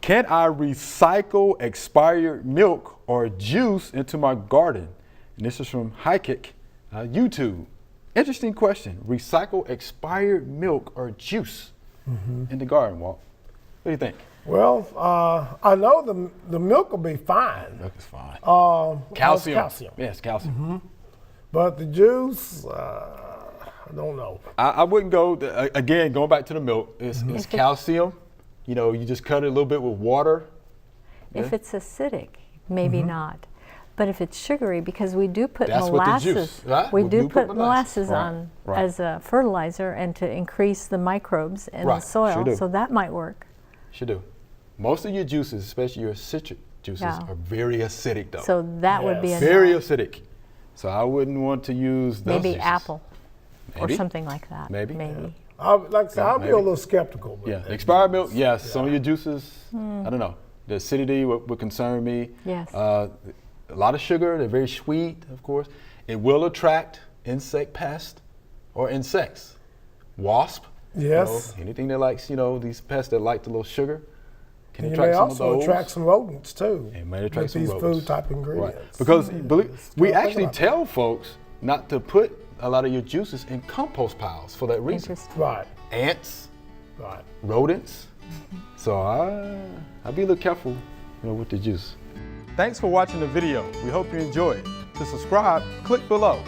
Can I recycle expired milk or juice into my garden? And this is from Hikick, YouTube. Interesting question. Recycle expired milk or juice in the garden, Walt. What do you think? Well, I know the milk will be fine. Milk is fine. Calcium. Yes, calcium. But the juice, I don't know. I wouldn't go, again, going back to the milk, it's calcium. You know, you just cut it a little bit with water. If it's acidic, maybe not. But if it's sugary, because we do put That's molasses, what the juice, right? we do put molasses Right, on right. as a fertilizer and to increase the microbes in the Right, soil, sure do. so that might work. Should do. Most of your juices, especially your citric juices, Yeah. are very acidic though. So that would be a very no. acidic. So I wouldn't want to use those Maybe juices. apple or Maybe. something like that. Maybe. Like I said, I'll be maybe. a little skeptical. With Yeah, that. expired milk, yes. Some of your juices, I don't know. The acidity would concern me. Yes. A lot of sugar, they're very sweet, of course. It will attract insect pests or insects. Wasp. Yes. You know, anything that likes, you know, these pests that like the little sugar can And you attract may some also of those. attract some rodents too. It may attract with some these rodents. food type Right. ingredients. Because we Well, think actually about tell folks not to put a lot of your juices in compost piles for that reason. Interesting. Right. Ants, Right. rodents. So I'll be a little careful, you know, with the juice. Thanks for watching the video. We hope you enjoyed. To subscribe, click below.